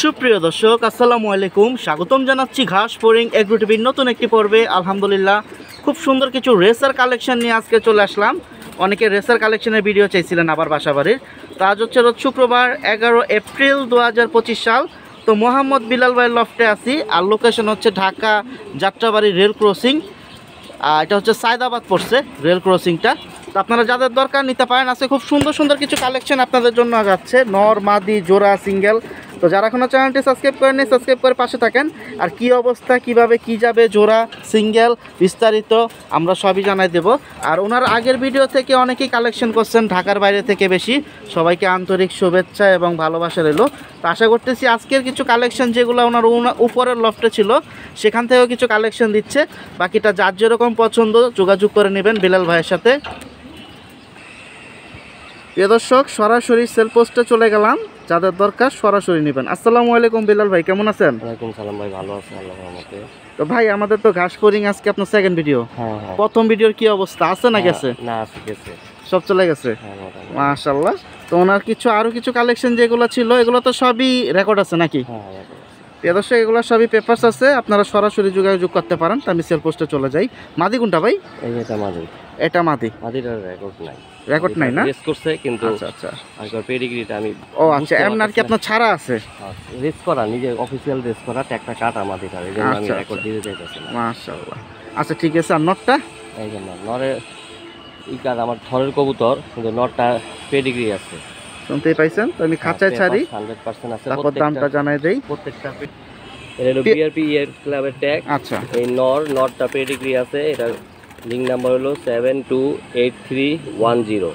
সুপ্রিয় দর্শক আসসালামু আলাইকুম, স্বাগতম জানাচ্ছি ঘাস ফোরিং এগ্রো টিভির নতুন একটি পর্বে। আলহামদুলিল্লাহ খুব সুন্দর কিছু রেসার কালেকশন নিয়ে আজকে চলে আসলাম। অনেকে রেসার কালেকশনের ভিডিও চাইছিলেন আবার বাসাবাড়ির। তো আজ হচ্ছে রোজ শুক্রবার 11 এপ্রিল 2025 সাল। তো মোহাম্মদ বিলাল ভাইয়ের লফটে আছি, আর লোকেশন হচ্ছে ঢাকা যাত্রাবাড়ি রেল ক্রসিং। এটা হচ্ছে সায়দাবাদ পড়ছে রেল ক্রসিংটা। তো আপনারা যাদের দরকার নিতে পারেন। আছে খুব সুন্দর সুন্দর কিছু কালেকশন আপনাদের জন্য যাচ্ছে, নর মাদি জোড়া সিঙ্গেল। তো যারা এখনও চ্যানেলটি সাবস্ক্রাইব করেননি সাবস্ক্রাইব করে পাশে থাকেন। আর কি অবস্থা, কিভাবে কি যাবে, জোড়া সিঙ্গেল বিস্তারিত আমরা সবই জানাই দেব। আর ওনার আগের ভিডিও থেকে অনেকেই কালেকশন করছেন ঢাকার বাইরে থেকে বেশি। সবাইকে আন্তরিক শুভেচ্ছা এবং ভালোবাসা রইল। তো আশা করতেছি আজকের কিছু কালেকশন যেগুলো ওনার উপরের লফটে ছিল সেখান থেকেও কিছু কালেকশন দিচ্ছে। বাকিটা যার যেরকম পছন্দ যোগাযোগ করে নেবেন বিলাল ভাইয়ের সাথে। প্রিয় দর্শক সরাসরি সেল পোস্টে চলে গেলাম, যাদের দরকার সরাসরি নেবেন। আসসালামু আলাইকুম বিলাল ভাই, কেমন আছেন? ওয়ালাইকুম সালাম ভাই, ভালো আছি আল্লাহর রহমতে। তো ভাই আমাদের তো ঘাস ফোরিং আজকে আপনার সেকেন্ড ভিডিও। প্রথম ভিডিওর কি অবস্থা, আছে না গেছে? না আছে, গেছে, সব চলে গেছে মাশাআল্লাহ। তো ওনার কিছু আরো কিছু কালেকশন যেগুলো ছিল এগুলো তো সবই রেকর্ড আছে নাকি? প্রিয় দর্শক এগুলো সবই পেপারস আছে, আপনারা সরাসরি যোগাযোগ করতে পারেন। তো আমি সেল পোস্টে চলে যাই। মাদি কোনটা ভাই? এটা মাদি। এটা মাদি। মাদিটার রেকর্ড নাই। রেকর্ড নাই না? রেস করছে কিন্তু। আচ্ছা আচ্ছা। আর পেডিগ্রিটা আমি ও আচ্ছা, এমন কি আপনার ছাড়া আছে? রেস করা, নিজে অফিশিয়াল রেস করা, একটা কাটা মাদিটার, এই জন্য আমি রেকর্ড দিতে চাইতেছি না। মাশাআল্লাহ। আচ্ছা ঠিক আছে। আর নটটা? এই জন্য নরে ই কাজ আমার থরের কবুতর, কিন্তু নটটা পেডিগ্রি আছে, শুনতেই পাইছেন। তো আমি খাঁচায় ছাড়ি 100% আছে। তারপর দামটা জানাই দেই। প্রত্যেকটা এটা হলো বিআরপি ইয়ার ক্লাবের ট্যাগ। আচ্ছা, এই নটটা পেডিগ্রি আছে। এটা লিংক নাম্বার হলো 728310।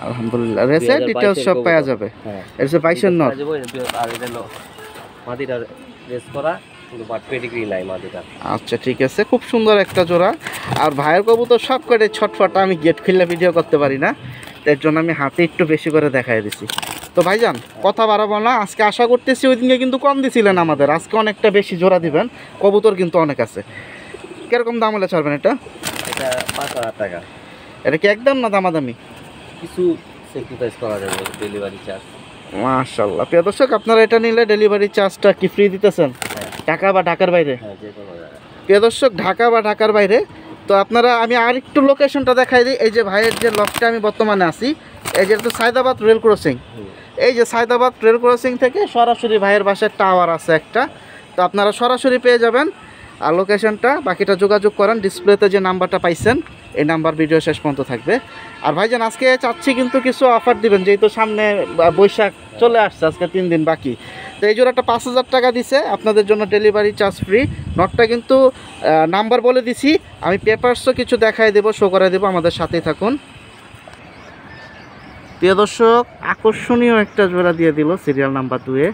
আলহামদুলিল্লাহ রেসের ডিটেইলস সব পাওয়া যাবে। হ্যাঁ, এর সে 22 নট। আর এটা হলো মাদিটার রেস করা, কিন্তু বাট পেডিগ্রি নাই মাদিটা। আচ্ছা ঠিক আছে, খুব সুন্দর একটা জোড়া। আর ভাইয়ের কবুতর সব করে ছটফটা, আমি গেট খুললে ভিডিও করতে পারি না, এর জন্য আমি হাতে একটু বেশি করে দেখাই দিছি। তো ভাইজান কথা বাড়াবো না, আজকে আশা করতেছি ওই দিনকে কিন্তু কম দিছিলেন আমাদের, আজকে অনেকটা বেশি জোড়া দিবেন। কবুতর কিন্তু অনেক আছে। কিরকম দাম হলে ছাড়বেন এটা? এটা 5000 টাকা। এটা কি একদম না দামাদামি? কিছু স্যাক্রিফাইস করা যাবে, ডেলিভারি চার্জ। মাশাআল্লাহ। প্রিয় দর্শক আপনারা এটা নিলে ডেলিভারি চার্জটা কি ফ্রি দিতেছেন? ঢাকা বা ঢাকার বাইরে? হ্যাঁ, যে কোনো জায়গায়। প্রিয় দর্শক ঢাকা বা ঢাকার বাইরে। তো আপনারা, আমি আর একটু লোকেশনটা দেখাই দিই। এই যে ভাইয়ের যে লফটে আমি বর্তমানে আছি, এই যে তো সায়দাবাদ রেল ক্রসিং। এই যে সায়দাবাদ রেল ক্রসিং থেকে সরাসরি ভাইয়ের বাসার টাওয়ার আছে একটা, তো আপনারা সরাসরি পেয়ে যাবেন। আর লোকেশনটা বাকিটা যোগাযোগ করেন, ডিসপ্লেতে যে নাম্বারটা পাইছেন এই নাম্বার ভিডিও শেষ পর্যন্ত থাকবে। আর ভাইজান আজকে চাচ্ছি কিন্তু কিছু অফার দিবেন, যেহেতু সামনে বৈশাখ চলে আসছে, আজকে 3 দিন বাকি। তো এই জোড়াটা 5000 টাকা দিছে আপনাদের জন্য, ডেলিভারি চার্জ ফ্রি। নটটা কিন্তু নাম্বার বলে দিছি, আমি পেপারসও কিছু দেখাই দেবো, শো করে দেবো, আমাদের সাথেই থাকুন। প্রিয় দর্শক আকর্ষণীয় একটা জোড়া দিয়ে দিল সিরিয়াল নাম্বার 2-এ।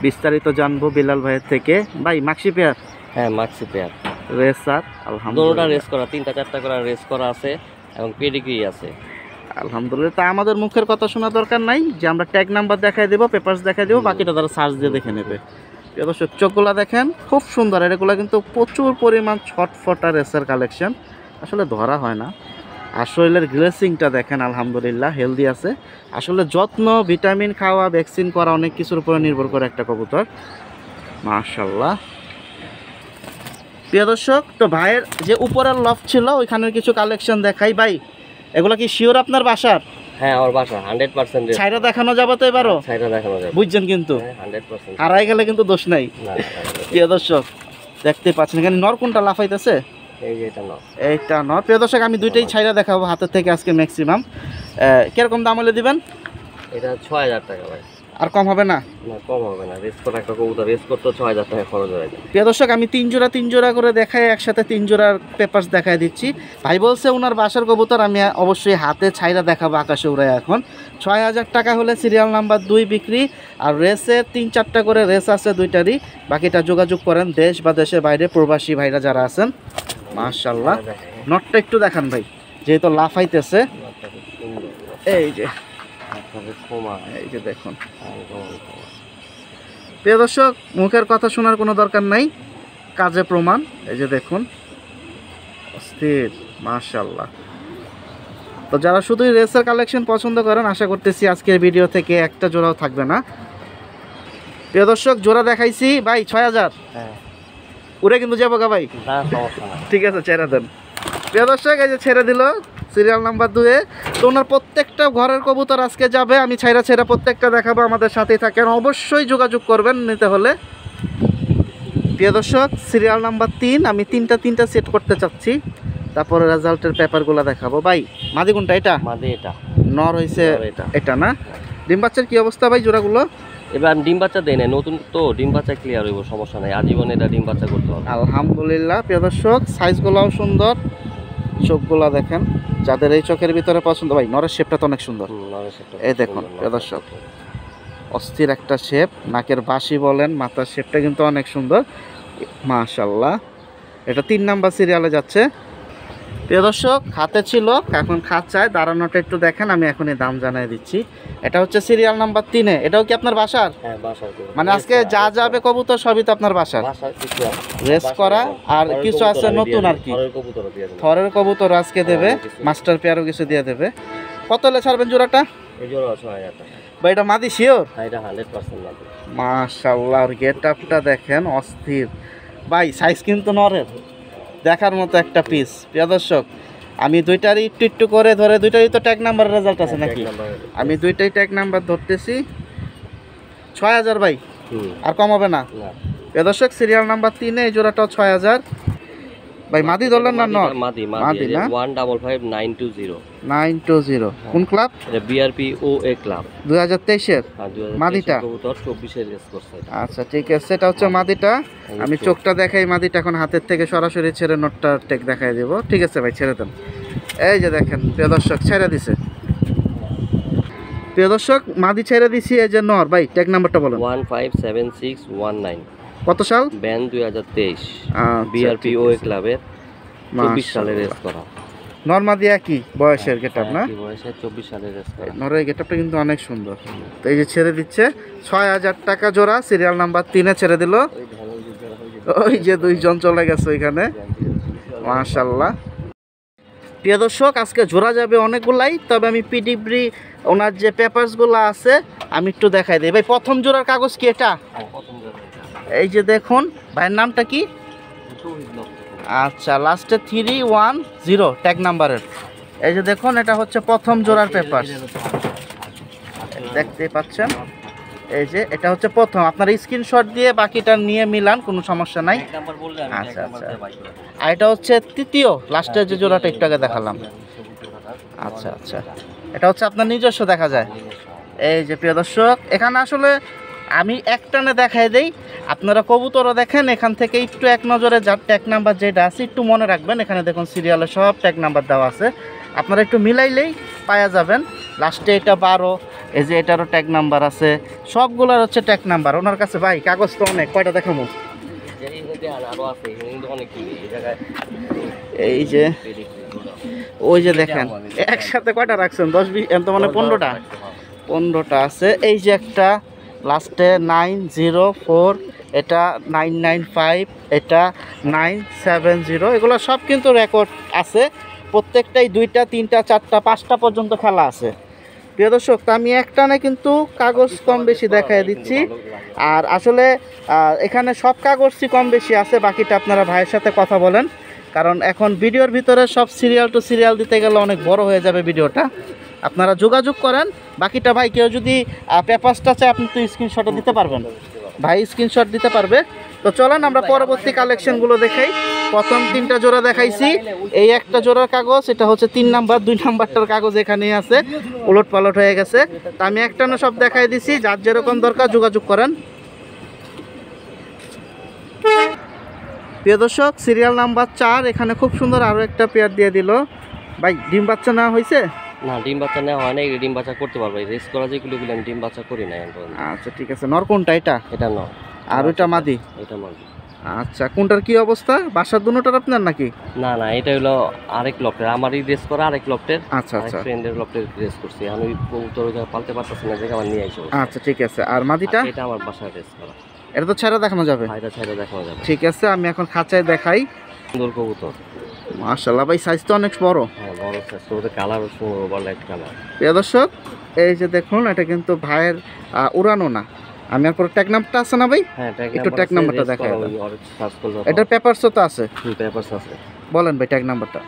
বিস্তারিত জানবো বিলাল ভাইয়ের থেকে। ভাই মাক্সি পেয়ার? হ্যাঁ, মাক্সি পেয়ার রেসার আলহামদুলিল্লাহ, রেস করা, 3টা-4টা করে রেস করা আছে এবং পেডিগ্রি আছে আলহামদুলিল্লাহ। তা আমাদের মুখের কথা শোনা দরকার নাই, যে আমরা ট্যাগ নাম্বার দেখাই দেবো, পেপারস দেখাই দেবো, বাকিটা তারা সার্চ দিয়ে দেখে নেবে। প্রিয় দর্শক চোখগুলা দেখেন খুব সুন্দর, এগুলো কিন্তু প্রচুর পরিমাণ ছটফটা রেসার কালেকশন, আসলে ধরা হয় না। আর শরীরের গ্লেসিংটা দেখেন আলহামদুলিল্লাহ হেলদি আছে। আসলে যত্ন, ভিটামিন খাওয়া, ভ্যাকসিন করা, অনেক কিছুর উপরে নির্ভর করে একটা কবুতর। মাশাআল্লাহ। প্রিয় দর্শক তো ভাইয়ের যে উপরের লফট ছিল ওইখানের কিছু কালেকশন দেখাই। ভাই এগুলো কি শিওর আপনার বাসার? হ্যাঁ, আমার বাসা 100%। ছাইরা দেখানো যাবে তো এবারও? ছাইরা দেখানো যাবে, বুঝছেন কিন্তু 100%। হারাই গেলে কিন্তু দোষ নাই। প্রিয় দর্শক দেখতে পাচ্ছেন এখানে নর কোনটা লাফাইতেছে, এই যে এটা নর, এইটা নর। প্রিয় দর্শক আমি দুইটাই ছাইরা দেখাবো হাতের থেকে আজকে ম্যাক্সিমাম। কিরকম দাম হলে দিবেন? এটা 6000 টাকা ভাই। আর কম হবে না? না, কম হবে না। রেস করা একটা কবুতর, রেস করতে 6000 টাকা খরচ হয়ে যায়। প্রিয় দর্শক আমি 3 জোড়া করে দেখাই, একসাথে 3 জোড়ার পেপারস দেখাই দিচ্ছি। ভাই বলছে ওনার বাসার কবুতর, আমি অবশ্যই হাতে ছাইরা দেখাবো আকাশে উড়ায়। এখন 6000 টাকা হলে সিরিয়াল নাম্বার 2 বিক্রি। আর রেসের 3-4টা করে রেস আছে দুইটারই, বাকিটা যোগাযোগ করেন দেশ বা দেশের বাইরে প্রবাসী ভাইরা যারা আছেন। মাশাআল্লাহ। নটটা একটু দেখান ভাই, যেহেতু লাফাইতেছে। এই যে এই যে দেখুন। প্রিয় দর্শক মুখের কথা শোনার কোনো দরকার নাই, কাজে প্রমাণ। এই যে দেখুন অস্থির, মাশাআল্লাহ। তো যারা শুধুই রেসের কালেকশন পছন্দ করেন, আশা করতেছি আজকের ভিডিও থেকে একটা জোড়াও থাকবে না। প্রিয় দর্শক জোড়া দেখাইছি ভাই 6000। হ্যাঁ উড়ে কিন্তু যাবো গা ভাই। না সমস্যা না। ঠিক আছে ছেড়ে দেন। প্রিয় দর্শক এই যে ছেড়ে দিল সিরিয়াল নাম্বার 2-এ। তো ওনার প্রত্যেকটা ঘরের কবুতর আজকে যাবে, আমি ছেড়ে প্রত্যেকটা দেখাবো, আমাদের সাথেই থাকেন, অবশ্যই যোগাযোগ করবেন নিতে হলে। প্রিয় দর্শক সিরিয়াল নাম্বার 3 আমি তিনটা সেট করতে চাচ্ছি, তারপরে রেজাল্টের পেপারগুলো দেখাবো। ভাই মাদি কোনটা? এটা মাদি, এটা নর হয়েছে, এটা এটা না? ডিম বাচ্চার কি অবস্থা ভাই জোড়াগুলো? এবার ডিম বাচ্চা দেয় না, নতুন তো ডিম বাচ্চা ক্লিয়ার হইব, সমস্যা নাই, আজীবন এটা ডিম বাচ্চা করতে হবে। আলহামদুলিল্লাহ। প্রিয় দর্শক সাইজগুলোও সুন্দর, চোখগুলা দেখেন, যাদের এই চোখের ভিতরে পছন্দ। ভাই নরের শেপটা তো অনেক সুন্দর, এই দেখুন প্রিয় দর্শক, অস্থির একটা শেপ, নাকের বাঁশি বলেন, মাথার শেপটা কিন্তু অনেক সুন্দর মাশাআল্লাহ। এটা 3 নাম্বার সিরিয়ালে যাচ্ছে। প্রিয় দর্শক হাতে ছিল, এখন খাঁচায় দাঁড়ানোটা একটু দেখেন, আমি এখনই দাম জানিয়ে দিচ্ছি। এটা হচ্ছে সিরিয়াল নাম্বার 3-এ। এটাও কি আপনার বাসার? হ্যাঁ বাসার। মানে আজকে যা যাবে কবুতর সবই তো আপনার বাসার রেস করা, আর কিছু আছে নতুন আর কি থরের কবুতর আজকে দেবে, মাস্টার পেয়ারও কিছু দিয়ে দেবে। কত হলে ছাড়বেন জোড়াটা? বা এটা মাদি শিওর? মাশাআল্লাহ, আর গেট আপটা দেখেন অস্থির ভাই, সাইজ কিন্তু নরের দেখার মতো একটা পিস। প্রিয় দর্শক আমি দুইটারই একটু করে ধরে, দুইটারই তো ট্যাগ নাম্বার রেজাল্ট আছে নাকি? আমি দুইটাই ট্যাগ নাম্বার ধরতেছি। 6000 ভাই, আর কম হবে না? প্রিয় দর্শক সিরিয়াল নাম্বার 3-এ এই জোড়াটাও 6000। ভাই মাদি ধরলেন না নর? মাদি না 155920 920 কোন ক্লাব? এটা বিআরপি ওএ ক্লাব 2023-এর মাদিটা। 24-এর রেস করছে। আচ্ছা ঠিক আছে, এটা হচ্ছে মাদিটা। আমি চোখটা দেখাই, মাদিটা এখন হাতের থেকে সরাসরি ছেড়ে নোটটা টেক দেখাই দেবো। ঠিক আছে ভাই ছেড়ে দেন। এই যে দেখেন প্রিয় দর্শক ছেড়ে দিছে। প্রিয় দর্শক মাদি ছেড়ে দিছি, এই যে নর। ভাই টেক নাম্বারটা বলেন। 157619 কত সাল? ব্যান 2023 আচ্ছা, বিআরপি ওএ ক্লাবের 24 সালে রেস করা। নর মাদি একই বয়সের গেটআপ না? কি বয়সে 24 সালে রেস করা। নরের গেটআপটা কিন্তু অনেক সুন্দর। তো এই যে ছেড়ে দিচ্ছে 6000 টাকা জোড়া, সিরিয়াল নাম্বার 3-এ ছেড়ে দিল। ওই যে দুইজন চলে গেছে ওইখানে মাশাআল্লাহ। প্রিয় দর্শক আজকে জোড়া যাবে অনেকগুলাই, তবে আমি পিডিগ্রি ওনার যে পেপারসগুলো আছে আমি একটু দেখাই দিই। ভাই প্রথম জোড়ার কাগজ কি এটা? এই যে দেখুন, ভাইয়ের নামটা কি? আচ্ছা লাস্টে 310 ট্যাগ নাম্বারের। এই যে দেখুন এটা হচ্ছে প্রথম জোড়ার পেপার, দেখতে পাচ্ছেন। এই যে এটা হচ্ছে প্রথম, আপনার স্ক্রিনশট দিয়ে বাকিটা নিয়ে মিলান, কোনো সমস্যা নাই। আচ্ছা আচ্ছা, আর এটা হচ্ছে তৃতীয় লাস্টের যে জোড়াটা একটু আগে দেখালাম। আচ্ছা আচ্ছা, এটা হচ্ছে আপনার নিজস্ব দেখা যায়। এই যে প্রিয় দর্শক এখানে আসলে আমি একটানে দেখাই দেই, আপনারা কবুতরও দেখেন, এখান থেকে একটু এক নজরে যার ট্যাগ নাম্বার যেটা আছে একটু মনে রাখবেন। এখানে দেখুন সিরিয়ালে সব ট্যাগ নাম্বার দেওয়া আছে, আপনারা একটু মিলাইলেই পাওয়া যাবেন। লাস্টে এটা 12, এই যে এটারও ট্যাগ নাম্বার আছে, সবগুলোর হচ্ছে ট্যাগ নাম্বার ওনার কাছে। ভাই কাগজ তো অনেক, কয়টা দেখাবো? এই যে ওই যে দেখেন একসাথে কয়টা রাখছেন? 10-20 এত মানে 15টা আছে। এই যে একটা লাস্টে 904, এটা 995, এটা 970, এগুলো সব কিন্তু রেকর্ড আছে, প্রত্যেকটাই 2টা 3টা 4টা 5টা পর্যন্ত খেলা আছে। প্রিয় দর্শক তা আমি একটানে কিন্তু কাগজ কম বেশি দেখাই দিচ্ছি, আর আসলে এখানে সব কাগজই কম বেশি আছে, বাকিটা আপনারা ভাইয়ের সাথে কথা বলেন, কারণ এখন ভিডিওর ভিতরে সব সিরিয়াল টু সিরিয়াল দিতে গেলে অনেক বড় হয়ে যাবে ভিডিওটা। আপনারা যোগাযোগ করেন, বাকিটা ভাই কেউ যদি পেপারসটা চায় আপনি তো স্ক্রিনশটে দিতে পারবেন, ভাই স্ক্রিনশট দিতে পারবে। তো চলেন আমরা পরবর্তী কালেকশনগুলো দেখাই। প্রথম 3টা জোড়া দেখাইছি, এই একটা জোড়ার কাগজ, এটা হচ্ছে 3 নাম্বার, 2 নাম্বারটার কাগজ এখানেই আছে, উলট পালট হয়ে গেছে। তা আমি একটানা সব দেখাই দিছি, যার যেরকম দরকার যোগাযোগ করেন। প্রিয় দর্শক সিরিয়াল নাম্বার 4 এখানে খুব সুন্দর আরও একটা পেয়ার দিয়ে দিল। ভাই ডিম বাচ্চা নেওয়া হয়েছে? না ডিম বাচ্চা নেওয়া হয় না, ডিম বাচ্চা করতে পারবে, রেস করা যেগুলো আমি ডিম বাচ্চা করি না। আচ্ছা ঠিক আছে, নর কোনটা? এটা এটা নর, আর ওইটা মাদি? এটা মাদি। আচ্ছা কোনটার কি অবস্থা? বাসার দুটোটার আপনার নাকি? না না এটা হলো আরেক লফটের, আমারই রেস করা আরেক লফটের। আচ্ছা আচ্ছা, ফ্রেন্ডের লফটের রেস করছি, আমি কবুতর পালতে পারতেছি না, জায়গা আমার নিয়ে আইছি। আচ্ছা ঠিক আছে, আর মাদিটা? এটা আমার বাসায় রেস করা, এটা তো ছেড়ে দেখানো যাবে? এটা ছেড়ে দেখানো যাবে। ঠিক আছে আমি এখন খাঁচায় দেখাই। সুন্দর কবুতর মাশাআল্লাহ ভাই, সাইজ তো অনেক বড়। হ্যাঁ বড় সাইজ, ওদের কালার সুন্দর, লাইট কালার। প্রিয় দর্শক এই যে দেখুন, এটা কিন্তু ভাইয়ের উড়ানো না, আমি আর পরে ট্যাগ নাম্বারটা আছে না ভাই? হ্যাঁ ট্যাগ একটু ট্যাগ নাম্বারটা দেখায় দাও। এটার পেপারসও তো আছে, পেপারস আছে। বলেন ভাই ট্যাগ নাম্বারটা।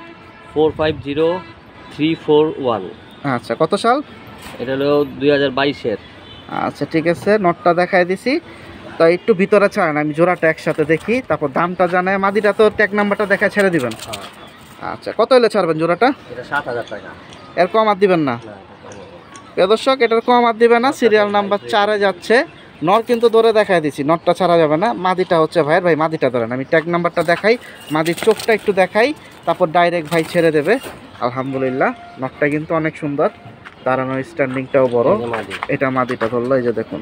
450341। আচ্ছা কত সাল? এটা হলো 2022-এর। আচ্ছা ঠিক আছে, নটটা দেখায় দিছি। তো একটু ভিতরে ছাড়েন, আমি জোড়াটা একসাথে দেখি, তারপর দামটা জানায়। মাদিটা তো ট্যাগ নাম্বারটা দেখায় ছেড়ে দিবেন। আচ্ছা কত হলে ছাড়বেন জোড়াটা? এটা 7000 টাকা। এর কম আর দিবেন না? প্রিয় দর্শক এটার কম আর দিবে না। সিরিয়াল নাম্বার 4-এ যাচ্ছে। নর কিন্তু ধরে দেখায় দিছি, নটটা ছাড়া যাবে না। মাদিটা হচ্ছে ভাইয়ের, ভাই মাদিটা ধরেন, আমি ট্যাগ নাম্বারটা দেখাই, মাদির চোখটা একটু দেখাই, তারপর ডাইরেক্ট ভাই ছেড়ে দেবে। আলহামদুলিল্লাহ নটটা কিন্তু অনেক সুন্দর, দাঁড়ানো স্ট্যান্ডিংটাও বড়। এটা মাদিটা ধরলো, এই যে দেখুন।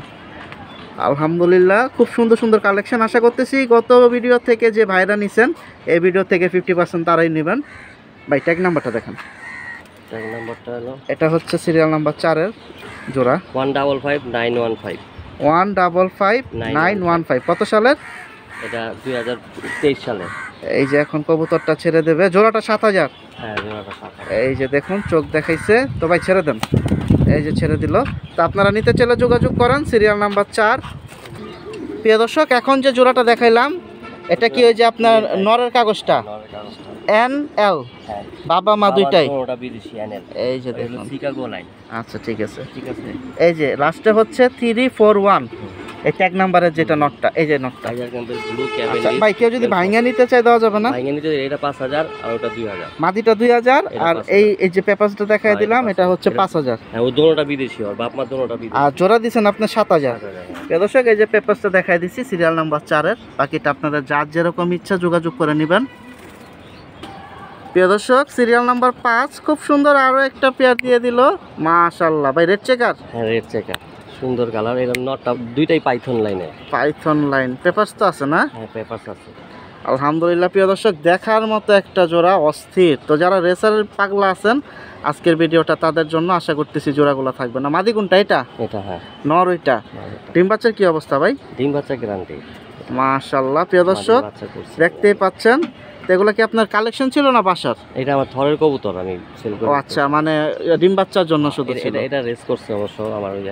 আলহামদুলিল্লাহ খুব সুন্দর সুন্দর কালেকশন। আশা করতেছি গত ভিডিও থেকে যে ভাইরা নিছেন এই ভিডিও থেকে 50% তারাই নেবেন। ভাই ট্যাগ নাম্বারটা দেখেন। ট্যাগ নাম্বারটা হলো, এটা হচ্ছে সিরিয়াল নাম্বার 4-এর জোড়া, 155915। 155915। কত সালের? এটা 2023 সালে। এই যে এখন কবুতরটা ছেড়ে দেবে। জোড়াটা 7000। হ্যাঁ জোড়াটা 7000। এই যে দেখুন চোখ দেখাইছে তো ভাই ছেড়ে দেন। এই যে ছেড়ে দিল। তো আপনারা নিতে চাইলে যোগাযোগ করেন, সিরিয়াল নাম্বার 4। প্রিয় দর্শক এখন যে জোড়াটা দেখাইলাম এটা কি ওই যে আপনার নরের কাগজটা? NL বাবা মা দুইটাই? ওটা বিদেশি NL। এই যে দেখুন শিকাগো লাইন। আচ্ছা ঠিক আছে। ঠিক আছে। এই যে লাস্টে হচ্ছে 341, এই ট্যাগ নাম্বারের যেটা নটটা, এই যে নটটা। ব্লু আচ্ছা ক্যাবিনেট। ভাই কেউ যদি ভাঙিয়ে নিতে চায় দেওয়া যাবে না? ভাঙিয়ে নিতে এটা 5000 আর ওটা 2000। মাদিটা 2000 আর এই যে পেপারসটা দেখাই দিলাম এটা হচ্ছে 5000। হ্যাঁ ও দুটোটা বিদেশি, ওর বাপ মা দুটোটা বিদেশি। আর জোড়া দিছেন আপনি 7000। দর্শক এই যে পেপারসটা দেখাই দিছি সিরিয়াল নাম্বার 4-এর। বাকিটা আপনাদের যার যেরকম ইচ্ছা যোগাযোগ করে নেবেন। প্রিয় দর্শক সিরিয়াল নাম্বার 5 খুব সুন্দর আরো একটা পেয়ার দিয়ে দিল, মাশাআল্লাহ। ভাই রেড চেকার? হ্যাঁ রেড চেকার, সুন্দর কালার। এরকম নটটা দুইটাই পাইথন লাইনে। পাইথন লাইন পেপারস তো আছে না? হ্যাঁ পেপারস আছে। আলহামদুলিল্লাহ প্রিয় দর্শক দেখার মতো একটা জোড়া, অস্থির। তো যারা রেসারের পাগলা আছেন আজকের ভিডিওটা তাদের জন্য। আশা করতেছি জোড়াগুলো থাকবে না। মাদি কোনটা? এটা এটা হ্যাঁ নর ওইটা। ডিম বাচ্চার কি অবস্থা ভাই? ডিম বাচ্চা গ্যারান্টি। মাশাআল্লাহ প্রিয় দর্শক দেখতেই পাচ্ছেন। তো এগুলো কি আপনার কালেকশন ছিল না বাসার? এটা আমার থরের কবুতর, আমি সেল করি। ও আচ্ছা, মানে ডিম বাচ্চার জন্য শুধু ছিল। এটা রেস করছে অবশ্য আমার ওই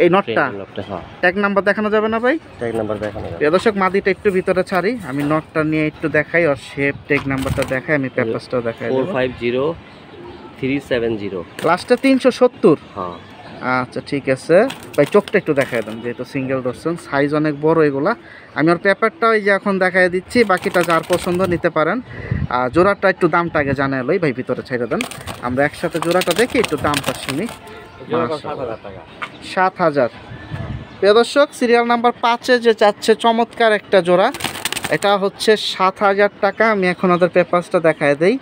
এই নটটা। হ্যাঁ ট্যাগ নাম্বার দেখানো যাবে না ভাই? ট্যাগ নাম্বার দেখানো যাবে। প্রিয় দর্শক মাদিটা একটু ভিতরে ছাড়ি, আমি নটটা নিয়ে একটু দেখাই, আর শেপ ট্যাগ নাম্বারটা দেখাই, আমি পেপারসটাও দেখাই দেব। 450370। লাস্টে 370। হ্যাঁ আচ্ছা ঠিক আছে ভাই, চোখটা একটু দেখাই দেন, যেহেতু সিঙ্গেল ধরছেন, সাইজ অনেক বড় এগুলা। আমি ওর পেপারটা ওই যে এখন দেখাই দিচ্ছি, বাকিটা যার পছন্দ নিতে পারেন। আর জোড়াটা একটু দামটা আগে জানালোই ভাই, ভিতরে ছেড়ে দেন, আমরা একসাথে জোড়াটা দেখি, একটু দামটা শুনি। 7000 টাকা। 7000। প্রিয় দর্শক সিরিয়াল নাম্বার 5-এ যে চাচ্ছে চমৎকার একটা জোড়া, এটা হচ্ছে 7000 টাকা। আমি এখন ওদের পেপারসটা দেখায় দেই।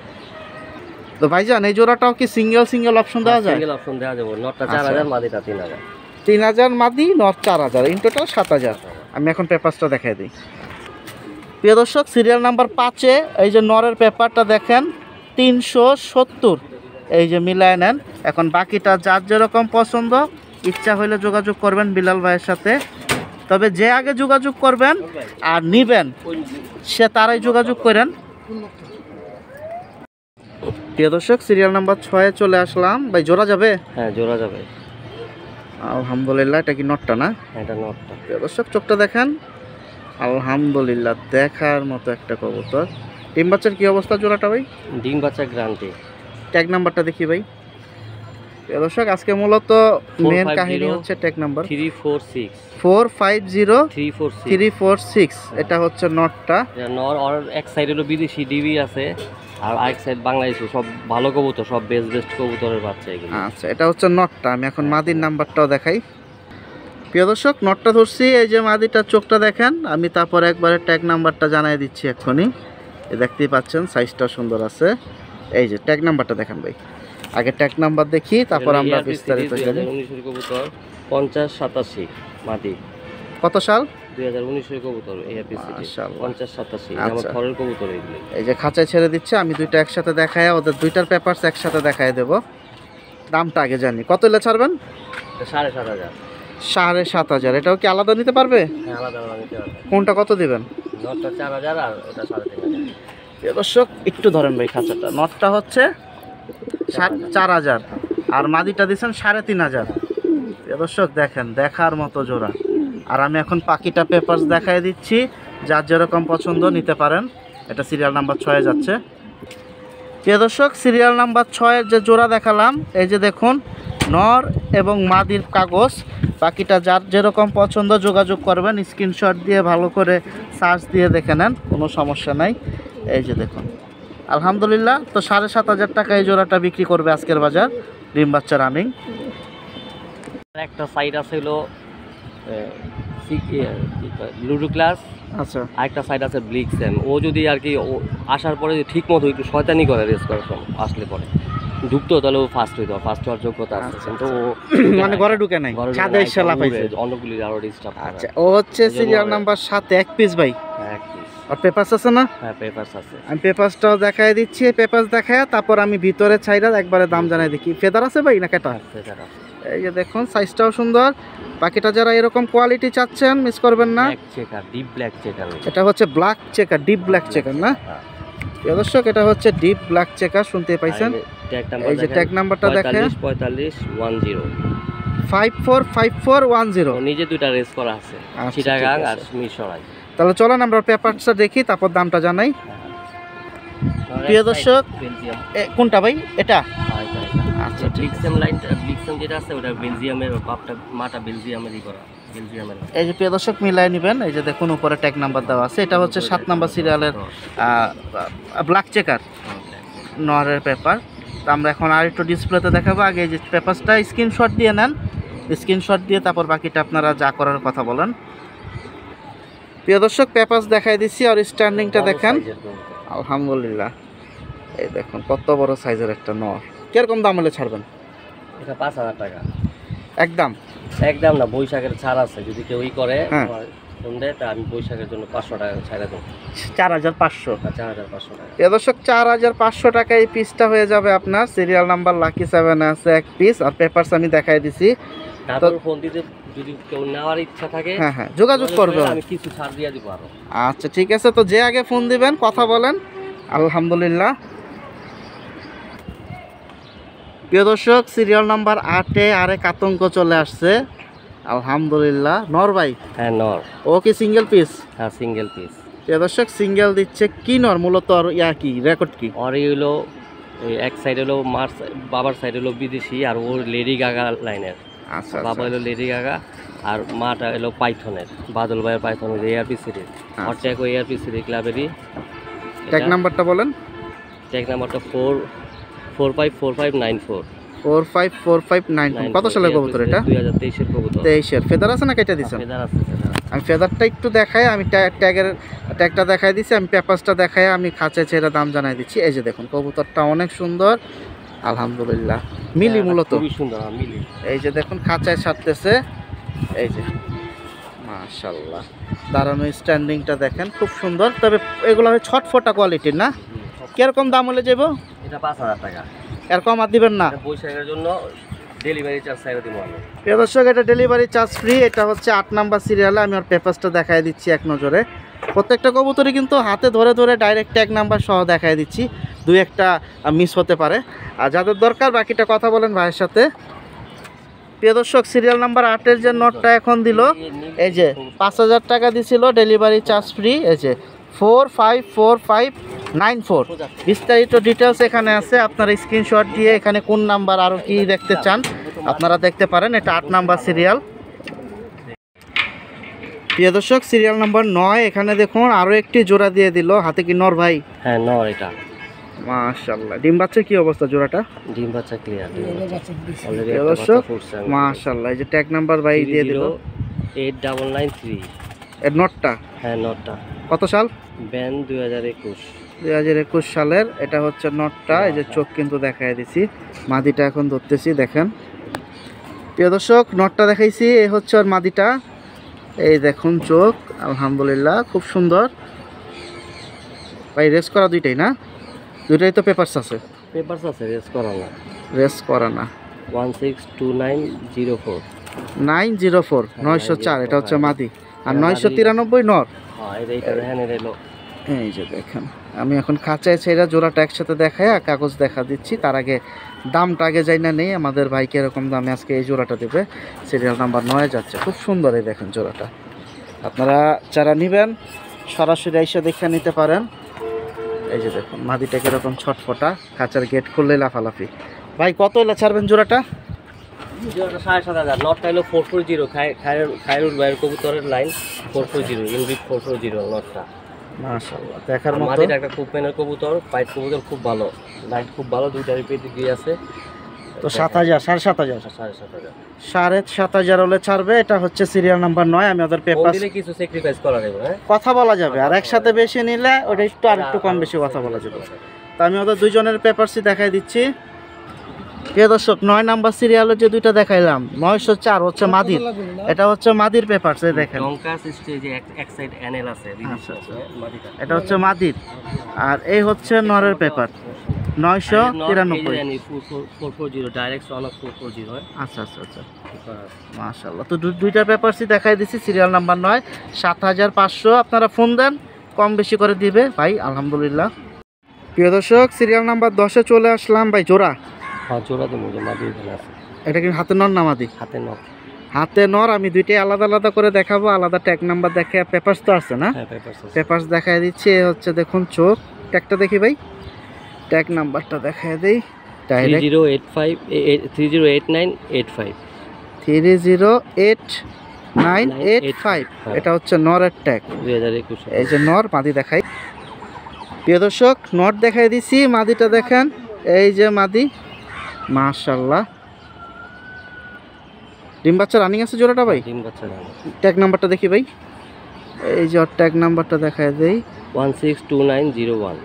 তো ভাইজান এই জোড়াটাও কি সিঙ্গেল অপশন দেওয়া যায়? সিঙ্গেল অপশন দেওয়া যাবে। নটটা 4000, মাদিটা 3000। 3000 মাদি, নট 4000, ইন টোটাল 7000। আমি এখন পেপারসটা দেখাই দিই। প্রিয় দর্শক সিরিয়াল নাম্বার 5-এ এই যে নরের পেপারটা দেখেন 370। এই যে মিলায় নেন। এখন বাকিটা যার যেরকম পছন্দ, ইচ্ছা হইলে যোগাযোগ করবেন বিলাল ভাইয়ের সাথে। তবে যে আগে যোগাযোগ করবেন আর নিবেন সে তারাই যোগাযোগ করেন। প্রিয় দর্শক সিরিয়াল নাম্বার 6-এ চলে আসলাম। ভাই জোড়া যাবে? হ্যাঁ জোড়া যাবে। আলহামদুলিল্লাহ। এটা কি নটটা না? এটা নটটা। প্রিয় দর্শক চোখটা দেখেন, আলহামদুলিল্লাহ দেখার মতো একটা কবুতর। ডিম বাচ্চার কি অবস্থা জোড়াটা ভাই? ডিম বাচ্চা গ্যারান্টি। ট্যাগ নাম্বারটা দেখি ভাই। প্রিয় দর্শক আজকে মূলত মেন কাহিনী হচ্ছে ট্যাগ নাম্বার 450346। এটা হচ্ছে নটটা। নর আর এক সাইড হলো বিদেশি ডিবি আছে, আর আরেক সাইড বাংলাদেশি। সব ভালো কবুতর, সব বেস্ট কবুতরের বাচ্চা এগুলো। আচ্ছা এটা হচ্ছে নটটা। আমি এখন মাদির নাম্বারটাও দেখাই। প্রিয় দর্শক নটটা ধরছি, এই যে মাদিটার চোখটা দেখেন। আমি তারপর একবারে ট্যাগ নাম্বারটা জানাই দিচ্ছি এক্ষুনি। দেখতেই পাচ্ছেন সাইজটা সুন্দর আছে। এই যে ট্যাগ নাম্বারটা দেখেন ভাই, আগে ট্যাগ নাম্বার দেখি তারপর আমরা বিস্তারিত জানি। 2019 এর কবুতর 5087 মাদি। কত সাল? 2019 এর কবুতর এপিসিডি মাশাআল্লাহ 5087। আমার আচ্ছা। ঘরের কবুতর এগুলো। এই যে খাঁচায় ছেড়ে দিচ্ছে, আমি দুইটা একসাথে দেখায়, ওদের দুইটার পেপারস একসাথে দেখায় দেব। দামটা আগে জানি, কত হলে ছাড়বেন? 7500। 7500। এটাও কি আলাদা নিতে পারবে? হ্যাঁ আলাদা নিতে পারবে। কোনটা কত দিবেন? নটটা 4000 আর এটা 3500। প্রিয় দর্শক একটু ধরেন ভাই খাঁচাটা। নটটা হচ্ছে 4000 আর মাদিটা দিচ্ছেন 3500। প্রিয় দর্শক দেখেন দেখার মতো জোড়া। আর আমি এখন পাখিটা পেপারস দেখাই দিচ্ছি, যার যেরকম পছন্দ নিতে পারেন। এটা সিরিয়াল নাম্বার 6 যাচ্ছে। প্রিয় দর্শক, সিরিয়াল নাম্বার 6 যে জোড়া দেখালাম, এই যে দেখুন নর এবং মাদির কাগজ। পাখিটা যার যেরকম পছন্দ যোগাযোগ করবেন, স্ক্রিনশট দিয়ে ভালো করে সার্চ দিয়ে দেখে নেন, কোনো সমস্যা নাই। এই যে দেখুন আলহামদুলিল্লাহ, তো 7,500 টাকা এই জোড়াটা বিক্রি করবে আজকের বাজার, ডিম বাচ্চা রানিং। একটা সাইড আছে হলো লুডো ক্লাস, আচ্ছা আরেকটা সাইড আছে ব্লিক্সেম। ও যদি আর কি আসার পরে ঠিক মতো একটু শয়তানি করে রেস করার সময় আসলে পরে ঢুকতো, তাহলে ও ফার্স্ট হইতো, ফার্স্ট হওয়ার যোগ্যতা আছে। কিন্তু ও মানে ঘরে ঢুকে নাই, ছাদে এসে লাফাইছে, অনেকগুলি আরো ডিস্টার্ব। আচ্ছা, ও হচ্ছে সিরিয়াল নাম্বার 7 এক পিস ভাই। আর পেপারস আছে না? হ্যাঁ পেপারস আছে, আমি পেপারসটাও দেখাই দিচ্ছি। পেপারস দেখায় তারপর আমি ভিতরে ছাইরা একবারে দাম জানাই দেখি। ফেদার আছে ভাই না কেটা? ফেদার আছে। এই যে দেখুন সাইজটাও সুন্দর। পাখিটা যারা এরকম কোয়ালিটি চাচ্ছেন মিস করবেন না। Black checker, deep black checker. এটা হচ্ছে black checker, deep black checker না প্রিয় দর্শক? এটা হচ্ছে ডিপ ব্ল্যাক চেকার, শুনতে পাইছেন। এই যে ট্যাগ নাম্বারটা দেখেন 4510 545410। নিজে দুইটা রেস করা আছে, চিটাগাং আর মিরসরাই। তাহলে চলেন আমরা পেপারসটা দেখি, তারপর দামটা জানাই। প্রিয় দর্শক, কোনটা ভাই? এটা আচ্ছা, ব্লিক্সেম লাইনটা, ব্লিক্সেম যেটা আছে ওটা বেলজিয়ামের, বাপটা মাটা বেলজিয়ামেরই করা, বেলজিয়ামের। এই যে প্রিয় দর্শক মিলাই নেবেন। এই যে দেখুন উপরে ট্যাগ নাম্বার দেওয়া আছে। এটা হচ্ছে 7 নাম্বার সিরিয়ালের ব্ল্যাক চেকার নরের পেপার। তো আমরা এখন আর একটু ডিসপ্লেতে দেখাবো। আগে এই যে পেপারসটা স্ক্রিনশট দিয়ে নেন, স্ক্রিনশট দিয়ে তারপর বাকিটা আপনারা যা করার কথা বলেন। প্রিয় দর্শক, পেপারস দেখাই দিচ্ছি আর স্ট্যান্ডিংটা দেখেন আলহামদুলিল্লাহ। এই দেখুন কত বড় সাইজের একটা নর। কিরকম দাম হলে ছাড়বেন? এটা 5000 টাকা একদম। একদম না, বৈশাখের ছাড় আছে, যদি কেউ করে হ্যাঁ ফোন দেয় তা আমি বৈশাখের জন্য 500 টাকা ছাড়া দেবো। 4500। 4500 টাকা। প্রিয় দর্শক, 4500 টাকা এই পিসটা হয়ে যাবে আপনার। সিরিয়াল নাম্বার লাকি 7 আছে এক পিস। আর পেপারস আমি দেখাই দিছি। তারপর ফোন দিতে যদি কেউ নেওয়ার ইচ্ছা থাকে, হ্যাঁ হ্যাঁ যোগাযোগ করবে, আমি কিছু ছাড় দিয়ে দিব আরো। আচ্ছা ঠিক আছে, তো যে আগে ফোন দিবেন কথা বলেন। আলহামদুলিল্লাহ। প্রিয় দর্শক, সিরিয়াল নাম্বার 8-এ আরেক আতঙ্ক চলে আসছে আলহামদুলিল্লাহ। নর ভাই? হ্যাঁ নর। ও কি সিঙ্গেল পিস? হ্যাঁ সিঙ্গেল পিস। প্রিয় দর্শক, সিঙ্গেল দিচ্ছে কি নর মূলত? আর কি রেকর্ড কি? আর হলো এক সাইড হলো মার্স, বাবার সাইড হলো বিদেশি, আর ওর লেডি গাগা লাইনের। আচ্ছা, বাবা হলো লেডি গাগা আর মাটা হলো পাইথনের, বাদল ভাইয়ের পাইথনের এআরপি সিরিজ। আর ট্যাগ ও এআরপি সিরিজ ক্লাবেরই। ট্যাগ নাম্বারটা বলেন। ট্যাগ নাম্বারটা 454594। 454594। কত সালের কবুতর এটা? 2023 এর কবুতর। 23-এর। ফেদার আছে না কেটে দিছেন? ফেদার আছে, ফেদার। আমি ফেদারটা একটু দেখাই, আমি ট্যাগটা দেখাই দিচ্ছি, আমি পেপারসটা দেখাই, আমি খাঁচে ছেড়ে দাম জানাই দিচ্ছি। এই যে দেখুন কবুতরটা অনেক সুন্দর আলহামদুলিল্লাহ, মিলি মূলত খুবই সুন্দর মিলি। এই যে দেখুন খাঁচায় ছাড়তেছে, এই যে মাশাআল্লাহ দাঁড়ানো স্ট্যান্ডিংটা দেখেন খুব সুন্দর। তবে এগুলো হয় ছটফটা কোয়ালিটির না? কিরকম দাম হলে যাব? এটা 5000 টাকা। এরকম আর দিবেন না? বৈশাখের জন্য ডেলিভারি চার্জ ছাড়া দিব আমি। প্রিয় দর্শক, এটা ডেলিভারি চার্জ ফ্রি। এটা হচ্ছে 8 নাম্বার সিরিয়ালে। আমি আর পেপারসটা দেখাই দিচ্ছি এক নজরে। প্রত্যেকটা কবুতরই কিন্তু হাতে ধরে ধরে ডাইরেক্ট ট্যাগ নাম্বার সহ দেখাই দিচ্ছি, দুই একটা মিস হতে পারে। আর যাদের দরকার বাকিটা কথা বলেন ভাইয়ের সাথে। প্রিয় দর্শক, সিরিয়াল নাম্বার 8-এর যে নোটটা এখন দিল, এই যে 5000 টাকা দিছিল, ডেলিভারি চার্জ ফ্রি। এই যে 454594। বিস্তারিত ডিটেলস এখানে আছে, আপনারা স্ক্রিনশট দিয়ে এখানে কোন নাম্বার আরও কি দেখতে চান আপনারা দেখতে পারেন। এটা 8 নাম্বার সিরিয়াল। প্রিয় দর্শক, সিরিয়াল নাম্বার 9 এখানে দেখুন আরও একটি জোড়া দিয়ে দিল। হাতে কি নর ভাই? হ্যাঁ নর। এটা মাশাআল্লাহ। ডিম বাচ্চা কি অবস্থা জোড়াটা? ডিম বাচ্চা ক্লিয়ার। প্রিয় দর্শক মাশাআল্লাহ, এই যে ট্যাগ নাম্বার ভাই দিয়ে দিল 8993 এর নটটা। হ্যাঁ নটটা। কত সাল? ব্যান 2021। 2021 সালের। এটা হচ্ছে নটটা। এই যে চোখ কিন্তু দেখাই দিছি, মাদিটা এখন ধরতেছি দেখেন। প্রিয় দর্শক, নটটা দেখাইছি, এই হচ্ছে আর মাদিটা। এই দেখুন চোখ আলহামদুলিল্লাহ খুব সুন্দর ভাই। রেস করা দুইটাই না? দুইটাই তো পেপারস আছে? পেপারস আছে, রেস করা না। রেস করা না। 162904 904 904। এটা হচ্ছে মাদি। আর 993 নর। হ্যাঁ এটা দেখেন, এটা হলো এই যে দেখেন, আমি এখন খাঁচায় ছেড়ে জোড়াটা একসাথে দেখায় আর কাগজ দেখা দিচ্ছি। তার আগে দামটা আগে যাই না নেই, আমাদের ভাইকে এরকম দামে আজকে এই জোড়াটা দেবে। সিরিয়াল নাম্বার 9 যাচ্ছে, খুব সুন্দর। এই দেখেন জোড়াটা, আপনারা যারা নেবেন সরাসরি এসে দেখে নিতে পারেন। এই যে দেখুন মাদিটা কীরকম ছটফটা, খাঁচার গেট খুললে লাফালাফি। ভাই কত হলে ছাড়বেন জোড়াটা? জোড়াটা 7,500। নটটা হলো 440, খায়রুল ভাইয়ের কবুতরের লাইন 440, ইনভিট 440 নটটা। মাশাআল্লাহ, দেখার মতো। মাদিটা একটা খুব পেনের কবুতর, পাইট কবুতর, খুব ভালো, লাইট খুব ভালো, দুইটারই পেডিগ্রি আছে। তো 7,000, 7,500, 7,500, 7,500 হলে ছাড়বে। এটা হচ্ছে সিরিয়াল নাম্বার 9। আমি ওদের পেপার দিলে কিছু স্যাক্রিফাইস করা যাবে, হ্যাঁ কথা বলা যাবে, আর একসাথে বেশি নিলে ওটা একটু আর একটু কম বেশি কথা বলা যাবে। তো আমি ওদের দুইজনের পেপারসই দেখাই দিচ্ছি। প্রিয় দর্শক, 9 নাম্বার সিরিয়ালের যে দুইটা দেখাইলাম 904 হচ্ছে মাদির, এটা হচ্ছে মাদির পেপারস। এই দেখেন ডঙ্কাস স্টেজে এক সাইড এনএল আছে, আচ্ছা, আচ্ছা। এটা হচ্ছে মাদির, আর এই হচ্ছে নরের পেপার 993। 440 direct son of 440। আচ্ছা আচ্ছা আচ্ছা, মাশাআল্লাহ। তো দুইটা পেপারসই দেখাই দিছি। Serial number 9, 7,500। আপনারা ফোন দেন, কম বেশি করে দিবে ভাই, আলহামদুলিল্লাহ। প্রিয় দর্শক, সিরিয়াল নাম্বার 10-এ চলে আসলাম। ভাই জোড়া, হ্যাঁ জোড়া তো মাদি এখানে আছে। এটা কি হাতে নর না মাদি? হাতে নর। হাতে নর। আমি দুইটাই আলাদা আলাদা করে দেখাবো, আলাদা ট্যাগ নাম্বার দেখে। পেপারস তো আছে না? হ্যাঁ পেপারস আছে। পেপারস দেখাই দিচ্ছি। এই হচ্ছে দেখুন চোখ, ট্যাগটা দেখি ভাই, ট্যাগ নাম্বারটা দেখাই দেই। ডাইরেক্ট 308985। 308985। এটা হচ্ছে নরের ট্যাগ 2021। এই যে নর, মাদি দেখাই। প্রিয় দর্শক, নর দেখাই দিছি, মাদিটা দেখেন। এই যে মাদি, মাশাআল্লাহ। ডিম বাচ্চা রানিং আছে জোড়াটা ভাই? ডিম বাচ্চা রানিং। ট্যাগ নাম্বারটা দেখি ভাই, এই যে ট্যাগ নাম্বারটা দেখাই দেই। 162901।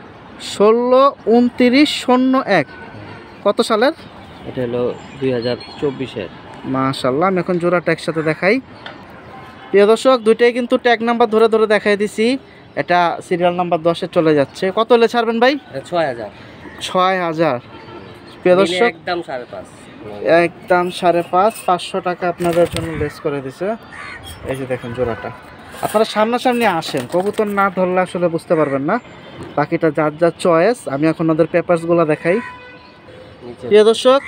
162901। কত সালের? এটা হলো 2024-এর। মাশাআল্লাহ। আমি এখন জোড়াটা একসাথে দেখাই। প্রিয় দর্শক, দুইটাই কিন্তু ট্যাগ নাম্বার ধরে ধরে দেখাই দিছি। এটা সিরিয়াল নাম্বার 10-এ চলে যাচ্ছে। কত হলে ছাড়বেন ভাই? 6000। 6000। প্রিয় দর্শক, একদম 5.5। একদম 5.5, 500 টাকা আপনাদের জন্য লেস করে দিছে। এই যে দেখেন জোড়াটা, আপনারা সামনাসামনি আসেন, কবুতর না ধরলে আসলে বুঝতে পারবেন না। বাকিটা যার যার চয়েস। আমি এখন ওদের পেপারসগুলো দেখাই। প্রিয় দর্শক,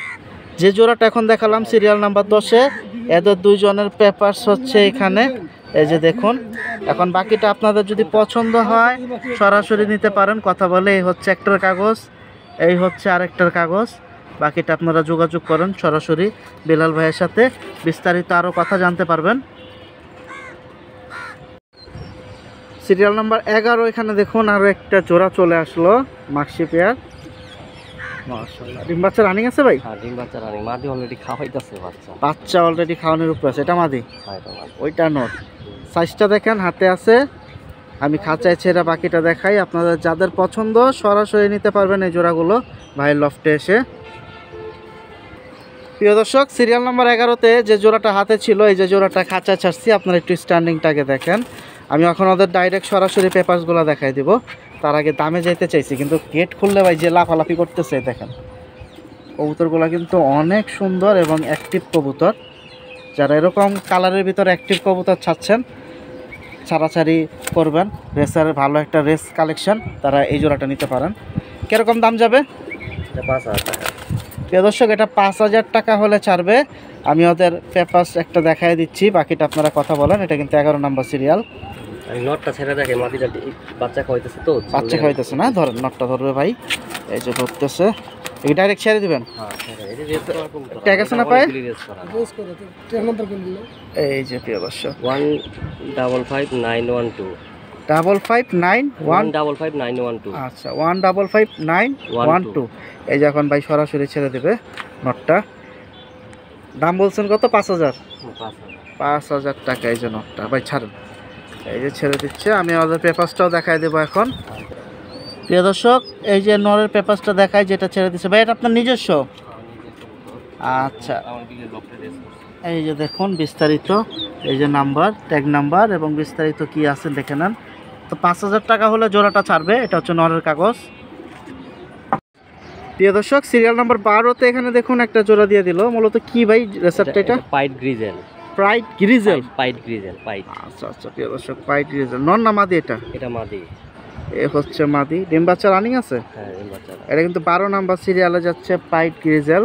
যে জোড়াটা এখন দেখালাম সিরিয়াল নাম্বার 10-এ, এদের দুইজনের পেপারস হচ্ছে এখানে। এই যে দেখুন। এখন বাকিটা আপনাদের যদি পছন্দ হয় সরাসরি নিতে পারেন, কথা বলে। এই হচ্ছে একটার কাগজ, এই হচ্ছে আরেকটার কাগজ। বাকিটা আপনারা যোগাযোগ করেন সরাসরি বেলাল ভাইয়ের সাথে, বিস্তারিত আরও কথা জানতে পারবেন। সিরিয়াল নাম্বার 11 এখানে দেখুন আরও একটা জোড়া চলে আসলো, মাক্সি পেয়ার। মাশাআল্লাহ, ডিম বাচ্চা রানিং আছে ভাই? হ্যাঁ ডিম বাচ্চা রানিং। মাদি অলরেডি খাওয়াইতাছে বাচ্চা। বাচ্চা অলরেডি খাওয়ানোর উপরে আছে। এটা মাদি? হ্যাঁ এটা মাদি। ওইটা নর। সাইজটা দেখেন, হাতে আছে। আমি খাঁচায় ছেড়ে বাকিটা দেখাই। আপনাদের যাদের পছন্দ সরাসরি নিতে পারবেন এই জোড়াগুলো ভাইয়ের লফটে এসে। প্রিয় দর্শক, সিরিয়াল নাম্বার 11-তে যে জোড়াটা হাতে ছিল, এই যে জোড়াটা খাঁচায় ছাড়ছি, আপনারা একটু স্ট্যান্ডিংটাকে দেখেন। আমি এখন ওদের ডাইরেক্ট সরাসরি পেপারসগুলো দেখাই দিব। তার আগে দামে যেতে চাইছি, কিন্তু গেট খুললে ভাই যে লাফালাফি করতেছে দেখেন। কবুতরগুলো কিন্তু অনেক সুন্দর এবং অ্যাক্টিভ কবুতর। যারা এরকম কালারের ভিতরে অ্যাক্টিভ কবুতর চাচ্ছেন, ছাড়াছাড়ি করবেন, রেসার ভালো একটা রেস কালেকশন, তারা এই জোড়াটা নিতে পারেন। কীরকম দাম যাবে? এটা 5000 টাকা। প্রিয় দর্শক, এটা 5000 টাকা হলে ছাড়বে। আমি ওদের পেপারস একটা দেখাই দিচ্ছি, বাকিটা আপনারা কথা বলেন। এটা কিন্তু 11 নম্বর সিরিয়াল। আমি নটটা ছেড়ে দেখে, মাদিটা বাচ্চা খাওয়াইতেছে তো। বাচ্চা খাওয়াইতেছে না? ধরেন, নটটা ধরবে ভাই। এই যে ধরতেছে, এই ডাইরেক্ট ছেড়ে দিবেন। ট্যাগ আছে না পায়ে? এই যে প্রিয় দর্শক, 155912। 155912। আচ্ছা, 155912। এই যে এখন ভাই সরাসরি ছেড়ে দেবে নটটা। দাম বলছেন কত? 5000। 5000 টাকা এই যে নটটা ভাই ছাড়েন। এই যে ছেড়ে দিচ্ছে। আমি ওদের পেপারসটাও দেখাই দেবো এখন। প্রিয় দর্শক, এই যে নরের পেপারসটা দেখাই, যেটা ছেড়ে দিচ্ছে ভাই, এটা আপনার নিজস্ব? আচ্ছা, এই যে দেখুন বিস্তারিত, এই যে নাম্বার, ট্যাগ নাম্বার এবং বিস্তারিত কি আছে দেখে নেন। তো 5000 টাকা হলে জোড়াটা ছাড়বে। এটা হচ্ছে নরের কাগজ। প্রিয় দর্শক, সিরিয়াল নাম্বার 12-তে এখানে দেখুন একটা জোড়া দিয়ে দিল। মূলত কি ভাই রেসারটা? এটা পাইট গ্রিজেল। পাইট গ্রিজেল? পাইট গ্রিজেল, পাইট। আচ্ছা আচ্ছা প্রিয় দর্শক, পাইট গ্রিজেল। নর না মাদি? এটা এটা মাদি। এ হচ্ছে মাদি, ডিম বাচ্চা রানিং আছে। হ্যাঁ এই বাচ্চারা এটা কিন্তু 12 নাম্বার সিরিয়ালে যাচ্ছে, পাইট গ্রিজেল।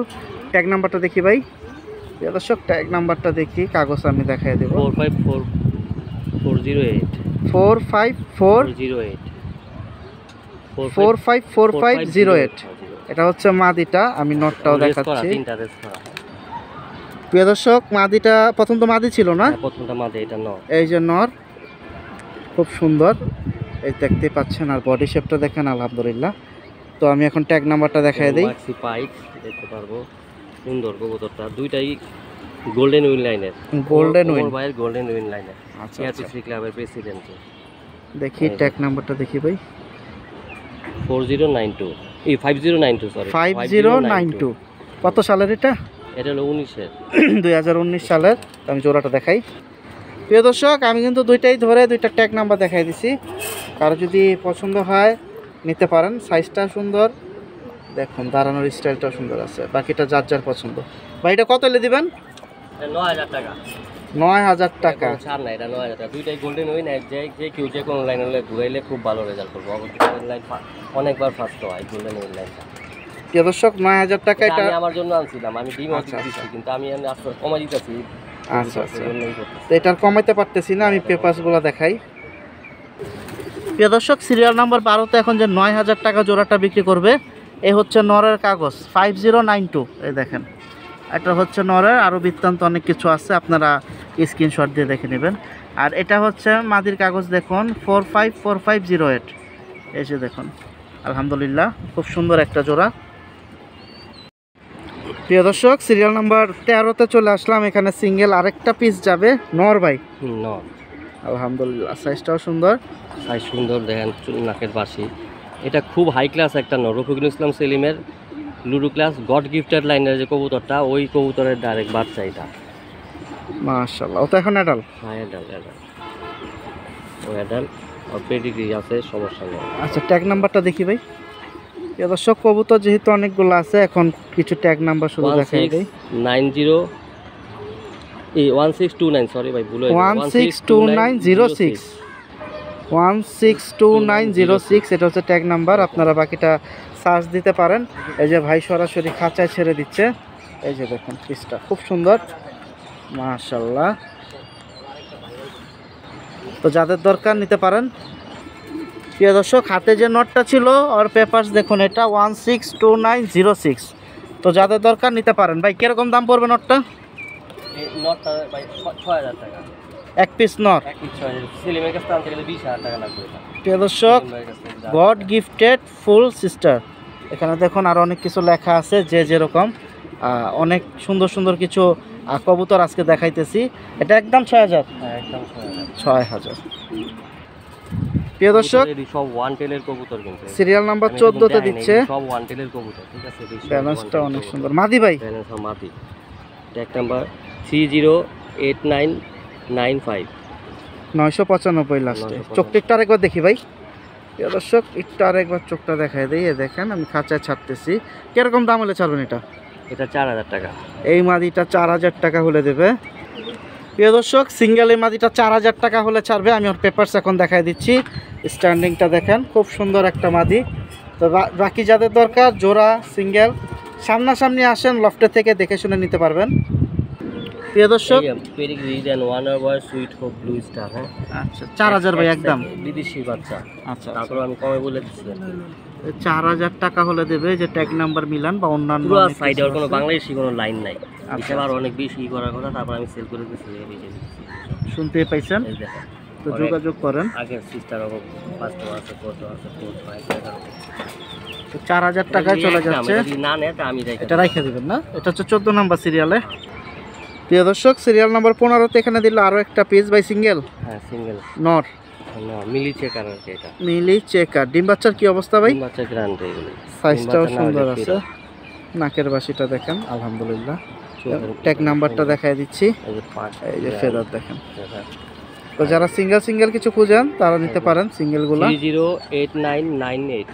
ট্যাগ নাম্বারটা দেখি ভাই, প্রিয় দর্শক ট্যাগ নাম্বারটা দেখি, কাগজ আমি দেখাই দেবো। 454408 454408 454508। এটা হচ্ছে মাদিটা, আমি নটটাও দেখাচ্ছি। প্রিয় দর্শক মাদিটা প্রথম তো মাদি ছিল না, প্রথমটা মাদি, এটা নর। এই যে নর, খুব সুন্দর এই দেখতে পাচ্ছেন। আর বডি শেপটা দেখেন আলহামদুলিল্লাহ। তো আমি এখন ট্যাগ নাম্বারটা দেখাই দিই। মাক্সি পাইট দেখতে পারবো, সুন্দর কবুতরটা, দুইটাই গোল্ডেন উইন লাইনের। গোল্ডেন উইন ভাইয়ের গোল্ডেন উইন লাইনের। আচ্ছা এআরপিসি ক্লাবের প্রেসিডেন্ট। দেখি ট্যাগ নাম্বারটা দেখি ভাই, 4092 এই 5092 সরি 5092। কত সালের এটা? এটা হলো 19-এর 2019 সালের। আমি জোড়াটা দেখাই। প্রিয় দর্শক আমি কিন্তু দুইটাই ধরে দুইটা ট্যাগ নাম্বার দেখাই দিছি, কারো যদি পছন্দ হয় নিতে পারেন। সাইজটা সুন্দর, দেখুন দাঁড়ানোর স্টাইলটাও সুন্দর আছে, বাকিটা যার যার পছন্দ। ভাই এটা কত হলে দিবেন? 9000 টাকা। 9000 টাকা ছাড় না, এটা 9000 টাকা। দুইটাই গোল্ডেন উইন, যে কেউ যে কোনো লাইন হলে ঘুরাইলে খুব ভালো রেজাল্ট করবো। অবশ্যই লাইন অনেকবার ফার্স্ট হয় গোল্ডেন উইন লাইনটা। প্রিয় দর্শক 9000 টাকা এটা আমি আমার জন্য আনছিলাম, আমি ডিম দিচ্ছি, কিন্তু আমি আসলে কমাই দিতেছি। আচ্ছা তো এটার কমাইতে পারতেছি না, আমি পেপারসগুলো দেখাই। প্রিয় দর্শক সিরিয়াল নাম্বার 12তে এখন যে 9000 টাকা জোড়াটা বিক্রি করবে, এ হচ্ছে নরের কাগজ 5092। এই দেখেন এটা হচ্ছে নরের, আরও বৃত্তান্ত অনেক কিছু আছে, আপনারা স্ক্রিনশট দিয়ে দেখে নেবেন। আর এটা হচ্ছে মাদির কাগজ, দেখুন 454508। এই যে দেখুন আলহামদুলিল্লাহ খুব সুন্দর একটা জোড়া। প্রিয় দর্শক সিরিয়াল নাম্বার 13তে চলে আসলাম, এখানে সিঙ্গেল আরেকটা পিস যাবে, নর ভাই। নর আলহামদুলিল্লাহ সাইজটাও সুন্দর। সাইজ সুন্দর, দেখেন নাকের বাসি। এটা খুব হাই ক্লাস একটা নর, রফিকুল ইসলাম সেলিমের লুডো ক্লাস গড গিফটেড লাইনের যে কবুতরটা, ওই কবুতরের ডাইরেক্ট বাচ্চা এটা। মাশাআল্লাহ, ও তো এখন অ্যাডাল। হ্যাঁ অ্যাডাল ও অ্যাডাল, আর পেডিগ্রি আছে, সমস্যা নেই। আচ্ছা ট্যাগ নাম্বারটা দেখি ভাই। প্রিয় দর্শক কবুতর যেহেতু অনেকগুলো আছে, এখন কিছু ট্যাগ নাম্বার শুধু দেখাই দেই। 1629 সরি ভাই, ভুল হয়ে গেছে, 162906 162906। এটা হচ্ছে ট্যাগ নাম্বার, আপনারা বাকিটা সার্চ দিতে পারেন। এই যে ভাই সরাসরি খাঁচায় ছেড়ে দিচ্ছে, এই যে দেখুন পিসটা খুব সুন্দর মাশাআল্লাহ। তো যাদের দরকার নিতে পারেন। প্রিয় দর্শক হাতে যে নোটটা ছিল আর পেপারস দেখুন, এটা 162906। তো যাদের দরকার নিতে পারেন। ভাই কিরকম দাম পড়বে নোটটা? এই নটটা ভাই 6000 টাকা এক পিস নট। এক পিস 6000, সেলিমের কাছে আনতে গেলে 20000 টাকা লাগবে এটা। প্রিয় দর্শক গড গিফটেড ফুল সিস্টার, এখানে দেখুন আরও অনেক কিছু লেখা আছে, যে যেরকম অনেক সুন্দর সুন্দর কিছু কবুতর আজকে দেখাইতেছি। এটা একদম 6000। হ্যাঁ একদম 6000। প্রিয় দর্শক সব ওয়ান টেলের কবুতর, কিন্তু সিরিয়াল নাম্বার 14তে দিচ্ছে, সব ওয়ান টেলের কবুতর, ঠিক আছে। ব্যালেন্সটা অনেক সুন্দর। মাদি ভাই ব্যালেন্স মাদি, ট্যাগ নাম্বার 308995 995 লাস্টে। চোখটা একটু আরেকবার দেখি ভাই। প্রিয় দর্শক একটু আরেকবার চোখটা দেখাই দিই, দেখেন আমি খাঁচায় ছাড়তেছি। কিরকম দাম হলে ছাড়বেন এটা? এটা 4000 টাকা। এই মাদিটা 4000 টাকা হলে দেবে। প্রিয় দর্শক সিঙ্গেল এই মাদিটা 4000 টাকা হলে ছাড়বে। আমি ওর পেপারস এখন দেখাই দিচ্ছি, স্ট্যান্ডিংটা দেখেন খুব সুন্দর একটা মাদি। তো বাকি যাদের দরকার জোড়া সিঙ্গেল, সামনাসামনি আসেন, লফটে থেকে দেখে শুনে নিতে পারবেন। প্রিয় দর্শক Pedigree then one hour sweet hope Blue Star. হ্যাঁ আচ্ছা 4000 ভাই একদম বিদেশি বাচ্চা। আচ্ছা তারপর আমি কমে বলে দিচ্ছি 4000 টাকা হলে দেবে, যে ট্যাগ নাম্বার মিলান বা অন্যান্য পুরো সাইডে আর কোনো বাংলাদেশি কোনো লাইন নাই। আচ্ছা আর অনেক বেশি করার কথা, তারপর আমি সেল করে দিচ্ছি। শুনতে পাইছেন, এই দেখেন তো যোগাযোগ করেন। আগের সিস্টার হবে, ফার্স্ট আছে, ফোর্থ আছে, ফোর্থ হয়। 4000 টাকায় চলে যাচ্ছে। যদি না নেয় তা আমি এটা রাইখে দিবেন না? এটা হচ্ছে 14 নাম্বার সিরিয়ালে। প্রিয় দর্শক সিরিয়াল নাম্বার 15তে এখানে দিল আরো একটা পিস বাই সিঙ্গেল। হ্যাঁ সিঙ্গেল নর না, মিলি চেকার আর কি। এটা মিলি চেকার। ডিম বাচ্চার কি অবস্থা ভাই? ডিম বাচ্চা গ্রান্ড এগুলো, সাইজটাও সুন্দর আছে, নাকের বাসিটা দেখেন আলহামদুলিল্লাহ। ট্যাগ নাম্বারটা দেখাই দিচ্ছি, এই যে ফেদার দেখেন। তো যারা সিঙ্গেল সিঙ্গেল কিছু খুঁজেন তারা নিতে পারেন সিঙ্গেলগুলো। 308998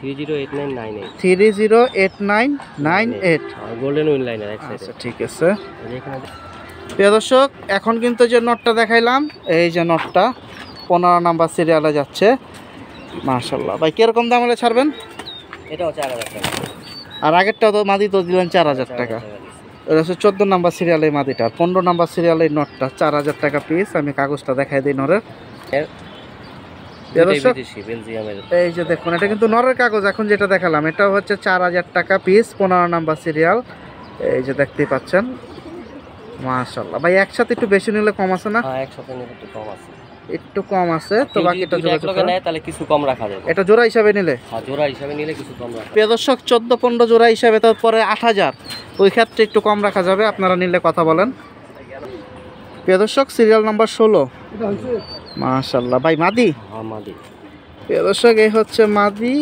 308998 গোল্ডেন উইন লাইনের এক সাইডে। আচ্ছা ঠিক আছে। প্রিয় দর্শক এখন কিন্তু যে নটটা দেখাইলাম, এই যে নটটা 15 নাম্বার সিরিয়ালে যাচ্ছে, মাশাআল্লাহ ভাই কিরকম দাম হলে ছাড়বেন? এটাও 4000 টাকা। আর আগেরটা তো মাদি তো দিলেন 4000 টাকা। এটা হচ্ছে 14 নাম্বার সিরিয়াল এই মাদিটা, 15 নাম্বার সিরিয়াল এই নটটা 4000 টাকা পিস। আমি কাগজটা দেখাই দিই নরের। দর্শক বেলজিয়ামের এই যে দেখুন এটা কিন্তু নরের কাগজ, এখন যেটা দেখালাম এটা হচ্ছে 4000 টাকা পিস, 15 নাম্বার সিরিয়াল। এই যে দেখতেই পাচ্ছেন মাশাআল্লাহ ভাই। একসাথে একটু বেশি নিলে কম আছে না? হ্যাঁ একসাথে নিলে একটু কম আছে, একটু কম আছে তো বাকিটা যোগাযোগ করে নেয় তাহলে কিছু কম রাখা যাবে। এটা জোড়া হিসাবে নিলে, হ্যাঁ জোড়া হিসাবে নিলে কিছু কম রাখা। প্রিয় দর্শক 14-15 জোড়া হিসাবে তারপরে 8000, ওই ক্ষেত্রে একটু কম রাখা যাবে, আপনারা নিলে কথা বলেন। প্রিয় দর্শক সিরিয়াল নাম্বার 16 মাশাআল্লাহ ভাই মাদি। হ্যাঁ মাদি। প্রিয় দর্শক এই হচ্ছে মাদি,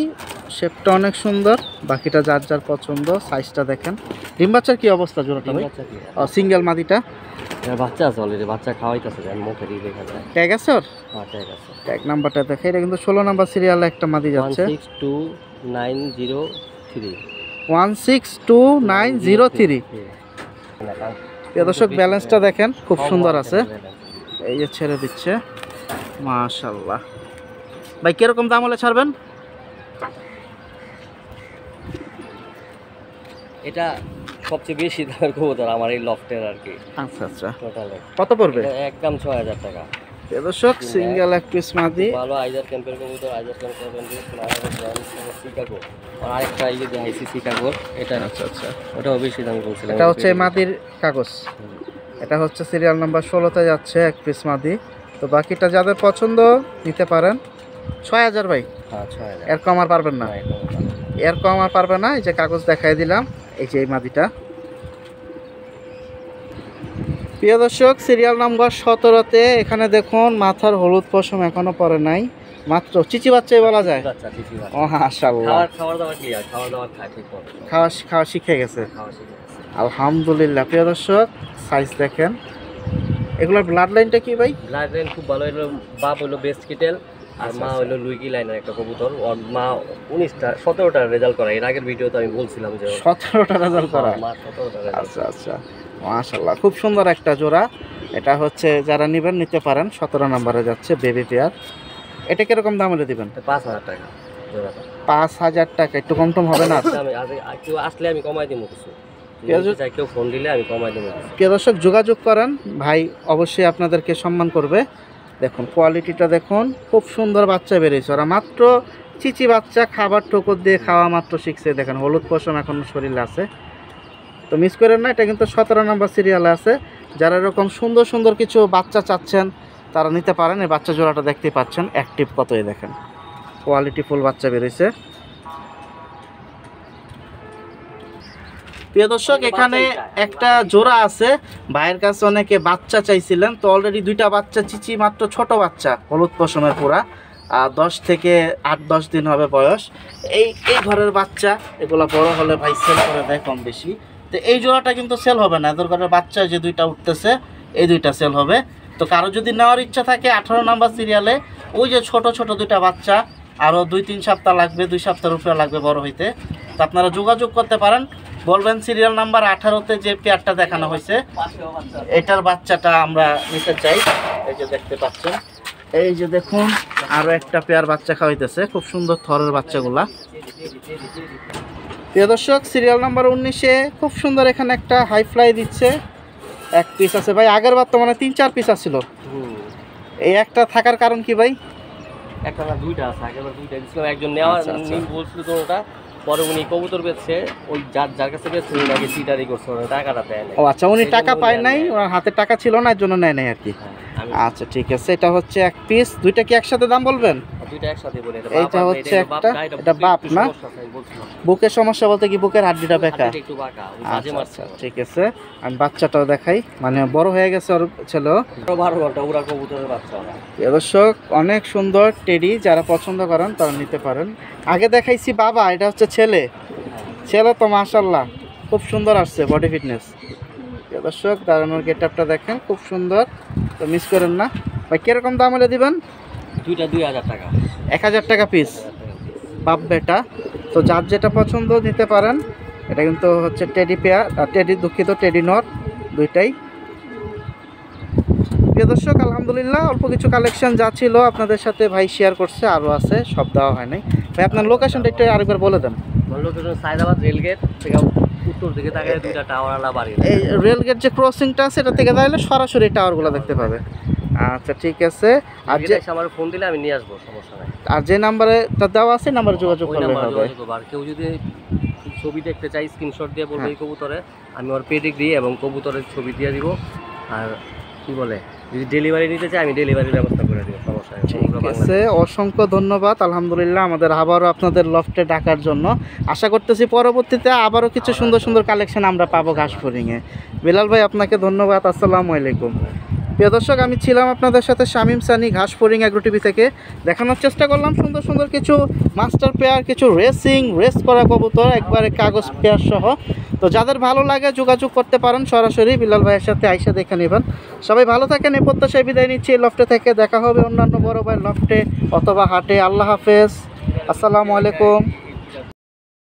শেপটা অনেক সুন্দর, বাকিটা যার যার পছন্দ। সাইজটা দেখেন। ডিম বাচ্চার কি অবস্থা জোড়াটা ভাই? সিঙ্গেল মাদিটা বাচ্চা আছে অলরেডি, বাচ্চা খাওয়াইতেছে, মুখে দিয়ে দেখা যায়। ট্যাগ আছে ওর? হ্যাঁ ট্যাগ আছে। ট্যাগ নাম্বারটা দেখে, এটা কিন্তু 16 নাম্বার সিরিয়ালে একটা মাদি যাচ্ছে। 162,903 162,903। প্রিয় দর্শক ব্যালেন্সটা দেখেন খুব সুন্দর আছে। এই যে ছেড়ে দিচ্ছে মাশাআল্লাহ ভাই কিরকম দাম হলে ছাড়বেন? এটা সবচেয়ে বেশি দামের কবুতর আমার এই লফটের আর কি। আচ্ছা আচ্ছা টোটালে কত পড়বে? একদম 6000 টাকা। প্রিয় দর্শক সিঙ্গেল এক পিস মাদি, ভালো আইজার ক্যাম্পের কবুতর, আইজার ক্যাম্পের শিকাগো। আর আরেকটা এই যে আইসি শিকাগো, এটা আচ্ছা আচ্ছা ওটাও বেশি দাম বলছিলাম। এটা হচ্ছে মাদির কাগজ, এটা হচ্ছে সিরিয়াল নাম্বার 16তে যাচ্ছে এক পিস মাদি। তো বাকিটা যাদের পছন্দ নিতে পারেন। 6000 ভাই? হ্যাঁ 6000। এর কম আর পারবেন না? এর কম আর পারবে না। এই যে কাগজ দেখাই দিলাম, এই যে এই মাদিটা। প্রিয় দর্শক সিরিয়াল নাম্বার 17তে এখানে দেখুন মাথার হলুদ পশম এখনো পরে নাই, মাত্র চিচি বাচ্চাই বলা যায়। ও মাশাআল্লাহ, খাওয়া শিখে গেছে আলহামদুলিল্লাহ। প্রিয় দর্শক সাইজ দেখেন। এগুলোর ব্লাড লাইনটা কি ভাই? ব্লাড লাইন খুব ভালো। হলো বাপ হলো বেস্ট কিটেল, আর মা হলো লুইকি লাইনের একটা কবুতর। ওর মা 17টা রেজাল্ট করা। এর আগের ভিডিওতে আমি বলছিলাম যে 17টা রেজাল্ট করা। মা 17টা। আচ্ছা আচ্ছা মাশাআল্লাহ, খুব সুন্দর একটা জোড়া। এটা হচ্ছে যারা নেবেন নিতে পারেন। 17 নম্বরে যাচ্ছে বেবি পেয়ার। এটা কিরকম দাম হলে দিবেন? 5000 টাকা জোড়াটা। 5000 টাকা, একটু কম টম হবে না? আমি কেউ আসলে আমি কমাই দিব কিছু, কেউ ফোন দিলে আমি কমাই দেবো। প্রিয় দর্শক যোগাযোগ করেন, ভাই অবশ্যই আপনাদেরকে সম্মান করবে। দেখুন কোয়ালিটিটা দেখুন, খুব সুন্দর বাচ্চা বেরিয়েছে। ওরা মাত্র চিচি বাচ্চা, খাবার ঠোকর দিয়ে খাওয়া মাত্র শিখছে। দেখেন হলুদ পশম এখন শরীরে আছে, তো মিস করেন না। এটা কিন্তু 17 নম্বর সিরিয়ালে আছে। যারা এরকম সুন্দর সুন্দর কিছু বাচ্চা চাচ্ছেন তারা নিতে পারেন। এই বাচ্চা জোড়াটা দেখতে পাচ্ছেন অ্যাক্টিভ কতই, দেখেন কোয়ালিটি ফুল বাচ্চা বেরিয়েছে। প্রিয় দর্শক এখানে একটা জোড়া আছে, ভাইয়ের কাছে অনেকে বাচ্চা চাইছিলেন, তো অলরেডি 2টা বাচ্চা চিচি, মাত্র ছোট বাচ্চা, হলুদ পশমের পুরা, 10 থেকে 8-10 দিন হবে বয়স। এই ঘরের বাচ্চা এগুলো বড় হলে ভাই সেল করে দেয় কম বেশি। তো এই জোড়াটা কিন্তু সেল হবে না, এদের ঘরের বাচ্চা যে 2টা উঠতেছে এই 2টা সেল হবে। তো কারো যদি নেওয়ার ইচ্ছা থাকে 18 নম্বর সিরিয়ালে ওই যে ছোট ছোট 2টা বাচ্চা, আরও 2-3 সপ্তাহ লাগবে, 2 সপ্তাহের উপরে লাগবে বড় হইতে। তো আপনারা যোগাযোগ করতে পারেন, বলবেন সিরিয়াল নাম্বার 18তে যে পেয়ারটা দেখানো হয়েছে এটার বাচ্চাটা আমরা নিতে চাই। এই যে দেখতে পাচ্ছেন, এই যে দেখুন আরও একটা পেয়ার বাচ্চা খাওয়াইতেছে, খুব সুন্দর থরের বাচ্চাগুলা। প্রিয় দর্শক সিরিয়াল নাম্বার 19-এ খুব সুন্দর এখানে একটা হাই ফ্লাই দিচ্ছে, এক পিস আছে ভাই। আগের বার তো মানে 3-4 পিস আসছিল, এই একটা থাকার কারণ কি ভাই? একটা না 2টা আছে, আগেরবার 2টা দিছিলাম। একজন নেওয়ার বলছিল তো ওটা, পরে উনি কবুতর বেচছে, ওই যার কাছে বেচছে উনি আগে চিটারি করছে, টাকাটা দেয় না। ও আচ্ছা, উনি টাকা পায় নাই, ওনার হাতে টাকা ছিল না, এর জন্য নেয় নাই আর কি। আচ্ছা ঠিক আছে, এটা হচ্ছে এক পিস। 2টা কি একসাথে দাম বলবেন? 2টা একসাথে বলে। এইটা হচ্ছে একটা, এটা বাপ না? বুকের সমস্যা বলতে কি বুকের হাড্ডিটা বেঁকা? একটু বাঁকা। আচ্ছা ঠিক আছে, আমি বাচ্চাটাও দেখাই, মানে বড় হয়ে গেছে ওর ছেলে। 12 ঘন্টা উড়া কবুতরের বাচ্চা। দর্শক অনেক সুন্দর টেডি, যারা পছন্দ করেন তারা নিতে পারেন। আগে দেখাইছি বাবা, এটা হচ্ছে ছেলে। ছেলে তো মাশাআল্লাহ খুব সুন্দর আসছে, বডি ফিটনেস। দর্শক দাঁড়ানোর গেটআপটা দেখেন খুব সুন্দর, তো মিস করেন না। ভাই কিরকম দাম হলে দিবেন? 2টা 2000 টাকা। 1000 টাকা পিস, বাপ বেটা। তো যার যেটা পছন্দ নিতে পারেন। এটা কিন্তু হচ্ছে টেডি পেয়ার, টেডি দুঃখিত টেডি নট, 2টাই। প্রিয় দর্শক, আলহামদুলিল্লাহ অল্প কিছু কালেকশন যা ছিল আপনাদের সাথে ভাই শেয়ার করছে, আরও আছে, সব দেওয়া হয় নাই। ভাই আপনার লোকেশনটা একটু আরেকবার বলে দেন। আমার লোকেশন সায়দাবাদ রেলগেট থেকে উত্তর দিকে তাকায় দুইটা টাওয়ারওয়ালা বাড়ি। এই রেলগেট যে ক্রসিংটা আছে এটা থেকে তাহলে সরাসরি টাওয়ারগুলো দেখতে পাবে। আচ্ছা ঠিক আছে। আর যে আমার ফোন দিলে আমি নিয়ে আসবো, সমস্যা নাই। আর যে নাম্বারে দাওয়া আছে নাম্বারে যোগাযোগ ওই করলে নাম্বারে হবে। যোগাযোগ করবো। আর কেউ যদি ছবি দেখতে চাই স্ক্রিনশট দিয়ে বলবে এই কবুতরে, আমি ওর পেডিগ্রি এবং কবুতরের ছবি দিয়ে দিব। আর কি বলে, যদি ডেলিভারি নিতে চাই আমি ডেলিভারির ব্যবস্থা করে দিব, সমস্যা নেই। ঠিক আছে, অসংখ্য ধন্যবাদ। আলহামদুলিল্লাহ আমাদের আবারও আপনাদের লফটে ডাকার জন্য। আশা করতেছি পরবর্তীতে আবারও কিছু সুন্দর সুন্দর কালেকশন আমরা পাবো ঘাসফড়িংয়ে। বিলাল ভাই আপনাকে ধন্যবাদ। আসসালামু আলাইকুম। প্রিয় দর্শক, আমি ছিলাম আপনাদের সাথে শামীম সানি ঘাসফড়িং এগ্রো টিভি থেকে। দেখানোর চেষ্টা করলাম সুন্দর সুন্দর কিছু মাস্টার পেয়ার, কিছু রেস করা কবুতর, একবারে কাগজ পেয়ার সহ। তো যাদের ভালো লাগে যোগাযোগ করতে পারেন সরাসরি বিলাল ভাইয়ের সাথে, আইসা দেখে নেবেন। সবাই ভালো থাকেন, এই প্রত্যাশায় বিদায় নিচ্ছি এই লফটে থেকে। দেখা হবে অন্যান্য বড় ভাই লফটে অথবা হাটে। আল্লাহ হাফেজ, আসসালামু আলাইকুম।